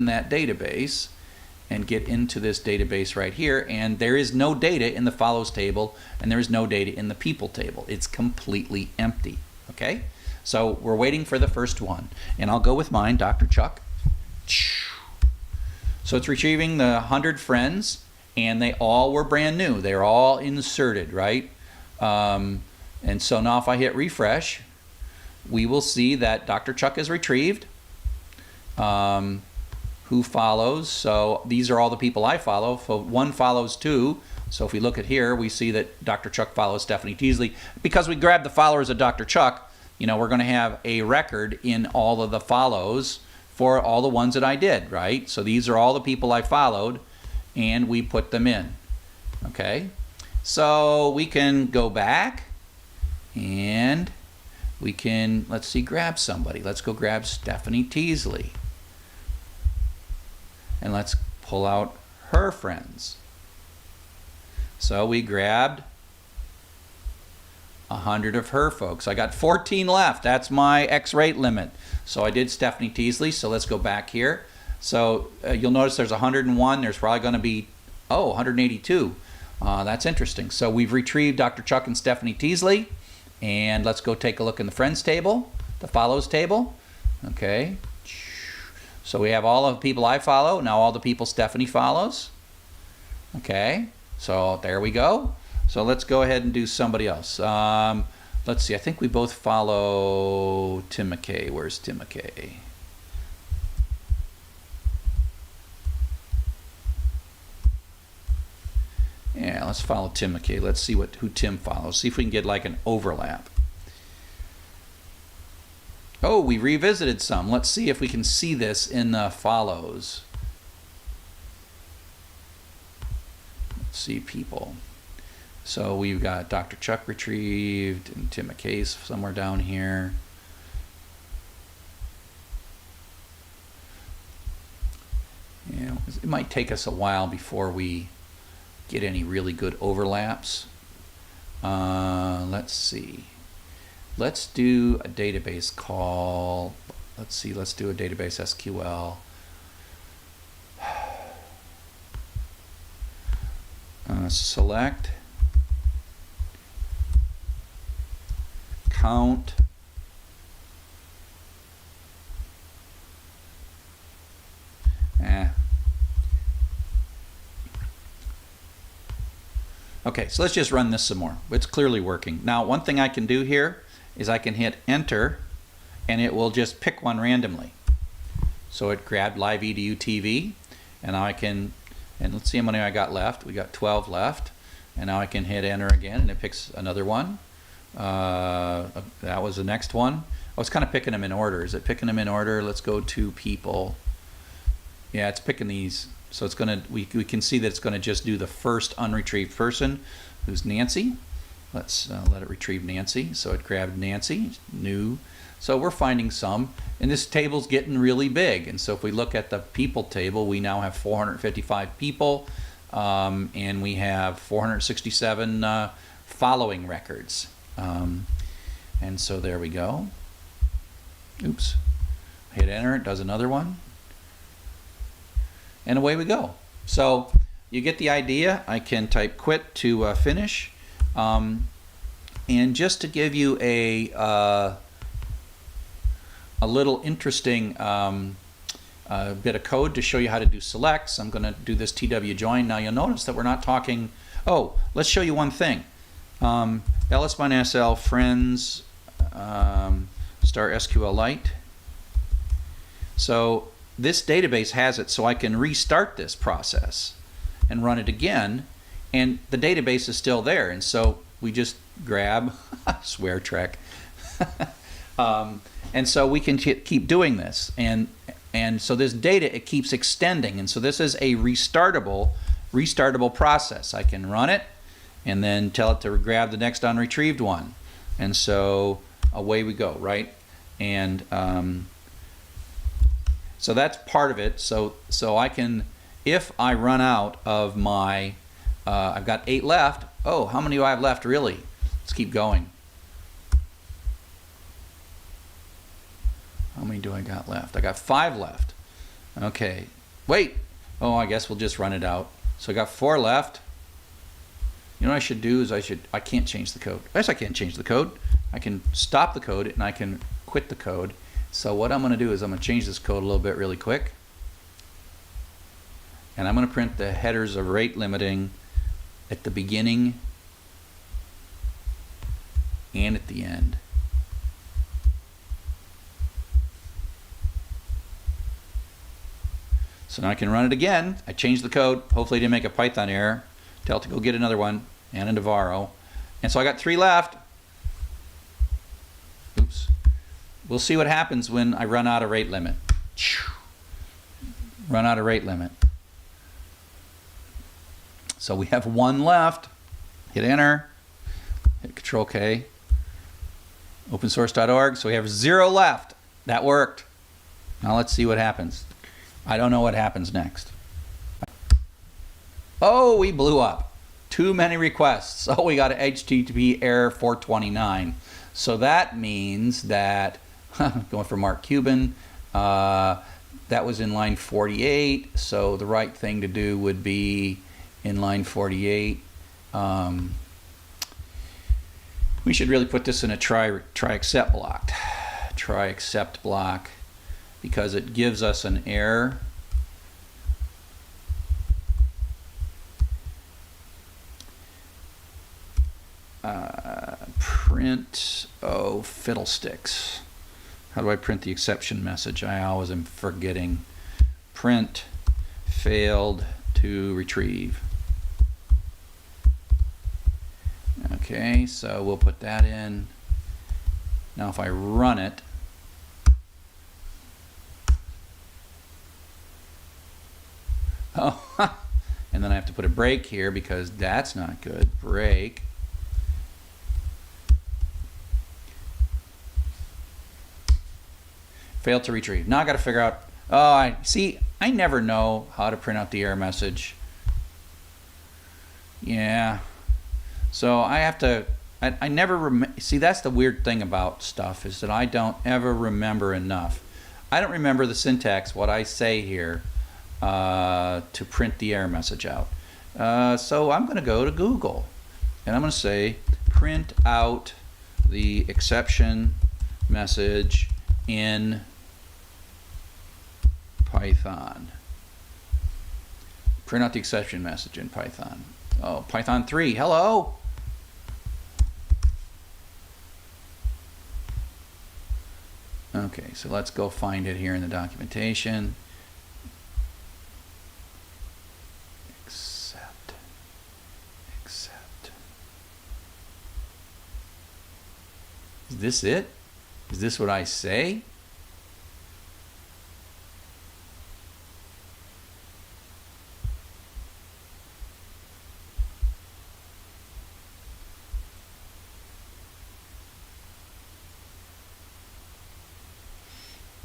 that database and get into this database right here, and there is no data in the follows table, and there is no data in the people table. It's completely empty, okay? So we're waiting for the first one, and I'll go with mine, Dr. Chuck. So it's retrieving the 100 friends, and they all were brand new. They're all inserted, right? And so now if I hit refresh, we will see that Dr. Chuck is retrieved. Who follows? So these are all the people I follow. So one follows two. So if we look at here, we see that Dr. Chuck follows Stephanie Teasley. Because we grabbed the followers of Dr. Chuck, you know, we're going to have a record in all of the follows for all the ones that I did, right? So these are all the people I followed, and we put them in. Okay? So we can go back, and we can, let's see, grab somebody. Let's go grab Stephanie Teasley. And let's pull out her friends. So we grabbed 100 of her folks. I got 14 left. That's my X rate limit. So I did Stephanie Teasley. So let's go back here. So you'll notice there's 101. There's probably going to be, 182. That's interesting. So we've retrieved Dr. Chuck and Stephanie Teasley. And let's go take a look in the friends table, the follows table. Okay. So we have all of the people I follow, now all the people Stephanie follows. Okay, so there we go. So let's go ahead and do somebody else. Let's see, I think we both follow Tim McKay. Where's Tim McKay? Yeah, let's follow Tim McKay. Let's see who Tim follows. See if we can get like an overlap. Oh, we revisited some. Let's see if we can see this in the follows. Let's see people. So we've got Dr. Chuck retrieved and Tim McKay's somewhere down here. You know, it might take us a while before we get any really good overlaps. Let's see. Let's do a database call. Let's see, let's do a database SQL. Select, count, Okay, so let's just run this some more. It's clearly working. Now, one thing I can do here is I can hit enter and it will just pick one randomly. So it grabbed live edu TV, and now I can, and let's see how many I got left. We got 12 left, and now I can hit enter again and it picks another one. That was the next one. Oh, it's kind of picking them in order. Is it picking them in order? Let's go to people. Yeah, it's picking these. So it's gonna, we can see that it's gonna just do the first unretrieved person, who's Nancy. Let's let it retrieve Nancy. So it grabbed Nancy, new. So we're finding some, and this table's getting really big. And so if we look at the people table, we now have 455 people, and we have 467 following records. And so there we go. Oops. Hit enter, it does another one. And away we go. So you get the idea. I can type quit to finish. And just to give you a little interesting bit of code to show you how to do selects, I'm going to do this TW join. Now you'll notice that we're not talking. Oh, let's show you one thing. ls-sl friends star SQLite. So this database has it, so I can restart this process and run it again, and the database is still there. And so we just grab swear trek and so we can keep doing this, and so this data, it keeps extending, and so this is a restartable process. I can run it and then tell it to grab the next unretrieved one, and so away we go, right? And so that's part of it. So I can, if I run out of my I've got 8 left. Oh, how many do I have left really? Let's keep going. How many do I got left? I got 5 left. Okay, Wait. Oh, I guess we'll just run it out. So I got 4 left. You know what I should do is I can't change the code. Yes, I can't change the code. I can stop the code and I can quit the code. So what I'm going to do is I'm going to change this code a little bit really quick. And I'm going to print the headers of rate limiting at the beginning and at the end. So now I can run it again. I changed the code. Hopefully I didn't make a Python error. Tell it to go get another one and a Navarro. And so I got 3 left. Oops. We'll see what happens when I run out of rate limit. Run out of rate limit. So we have 1 left. Hit enter. Hit Control K. Opensource.org. So we have 0 left. That worked. Now let's see what happens. I don't know what happens next. Oh, we blew up. Too many requests. Oh, we got an HTTP error 429. So that means that, going for Mark Cuban, that was in line 48. So the right thing to do would be in line 48. We should really put this in a try except block. Try except block, because it gives us an error. Print, oh fiddlesticks. How do I print the exception message? I always am forgetting. Print failed to retrieve. Okay, so we'll put that in. Now if I run it, oh, and then I have to put a break here because that's not good. Break. Failed to retrieve. Now I got to figure out. Oh, I never know how to print out the error message. Yeah. So I have to. I never see. That's the weird thing about stuff, is that I don't ever remember enough. I don't remember the syntax, what I say here, to print the error message out. So I'm going to go to Google, and I'm going to say print out the exception message in Python. Print out the exception message in Python. Oh, Python 3, hello. Okay, so let's go find it here in the documentation. Accept. Is this it? Is this what I say?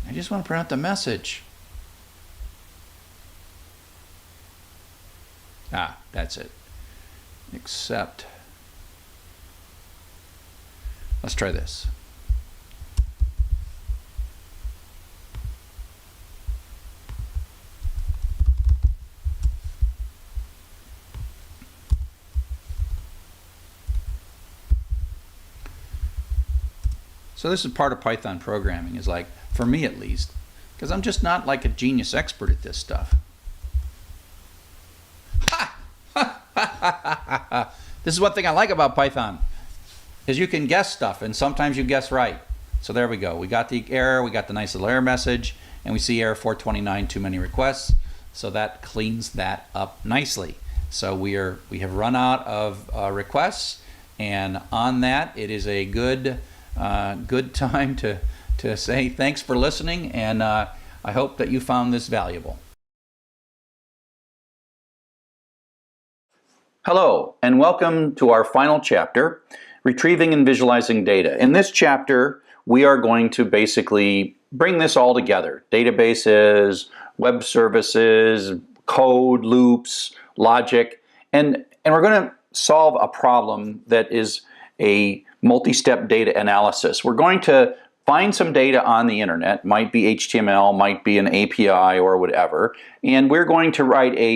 I just want to print out the message. Ah, that's it. Accept. Let's try this. So this is part of Python programming, is like, for me at least, because I'm just not like a genius expert at this stuff. Ha! This is one thing I like about Python, is you can guess stuff, and sometimes you guess right. So there we go. We got the error, we got the nice little error message, and we see error 429, too many requests. So that cleans that up nicely. So we have run out of requests, and on that, it is a good time to say thanks for listening, and I hope that you found this valuable. Hello, and welcome to our final chapter, Retrieving and Visualizing Data. In this chapter, we are going to basically bring this all together. Databases, web services, code, loops, logic, and we're going to solve a problem that is a multi-step data analysis. We're going to find some data on the internet, might be HTML, might be an API or whatever, and we're going to write a